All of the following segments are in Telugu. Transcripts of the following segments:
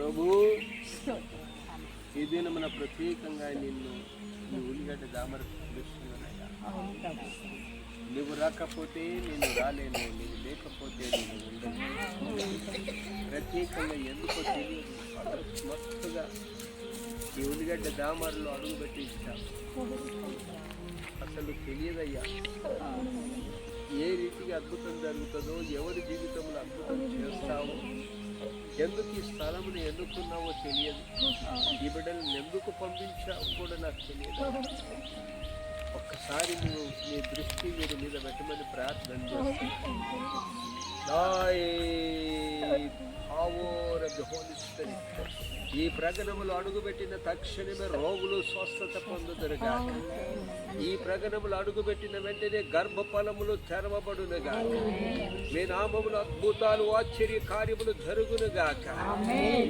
ప్రభు ఈ దినమున ప్రత్యేకంగా నిన్ను నీ ఉల్లిగడ్డ దామర పిలుస్తున్నానయ్యా. నువ్వు రాకపోతే నేను రాలేను, నువ్వు లేకపోతే నేను ఉండను. ప్రత్యేకంగా ఎందుకో తెలియదు, మస్తుగా ఈ ఉల్లిగడ్డ దామరలో అడుగు పెట్టించావు. అసలు తెలియదయ్యా ఏ రీతిగా అద్భుతం జరుగుతుందో, ఎవరి జీవితంలో అద్భుతం చేస్తావో, ఎందుకు ఈ స్థలమును ఎన్నుకున్నావో తెలియదు, ఈ బిడ్డలను ఎందుకు పంపించావు కూడా నాకు తెలియదు. ఒక్కసారి నువ్వు నీ దృష్టి మీరు మీద పెట్టమని ప్రార్థన చేస్తాను. ఈ ప్రగణములు అడుగుపెట్టిన తక్షణమే రోగులు స్వస్థత పొందుదురుగా. ఈ ప్రగణములు అడుగుపెట్టిన వెంటనే గర్భఫలములు తెరవబడునుగా. మీ నామములు అద్భుతాలు ఆశ్చర్య కార్యములు జరుగునుగాక.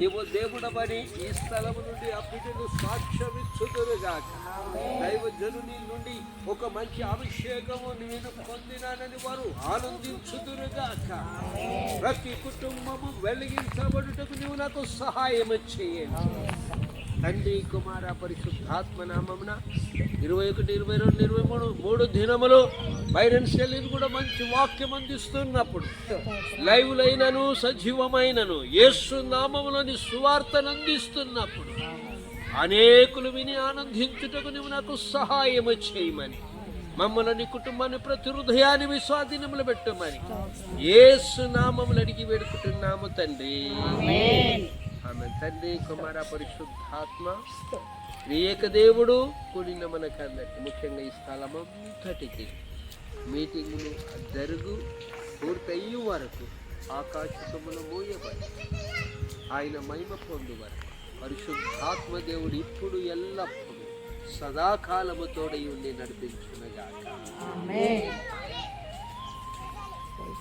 నీవు దేవుడమని ఈ స్థలము నుండి అప్పిటను సాక్ష్యమిచ్చుదురుగాక. దైవజనుని నుండి ఒక మంచి అభిషేకము నేను పొందినానని వారు ఆనందించుదురుగాక. ప్రతి కుటుంబము వెలిగించబడుటకు నీవు నాకు సహాయం చేయండి. తండ్రి కుమార పరిశుద్ధాత్మ నామమున 21, 22, 23 3 దినములు బైరన్ శైలిని కూడా మంచి వాక్యం అందిస్తున్నప్పుడు, లైవ్లైనను సజీవమైనను యేసు నామములోని సువార్తను అందిస్తున్నప్పుడు అనేకులు విని ఆనందించుటకు నీవు నాకు సహాయము చేయమని, మమ్మల్ని కుటుంబాన్ని ప్రతి హృదయాన్ని మీ స్వాధీనములు పెట్టమని యేసు నామములు అడిగి వేడుకుంటున్నాము తండ్రి. ఆమె తండ్రి కుమార పరిశుద్ధాత్మ ఏకదేవుడు కూడిన మనకందరికి, ముఖ్యంగా ఈ స్థలమంతటికి మీటింగులు జరుగు పూర్తయ్యే వరకు ఆకాశములు మూయబడి ఆయన మహిమ పొందు వరకు పరిశుద్ధాత్మ దేవుడు ఇప్పుడు ఎల్లప్పుడూ సదాకాలము తోడై ఉండి నడిపించునుగాక.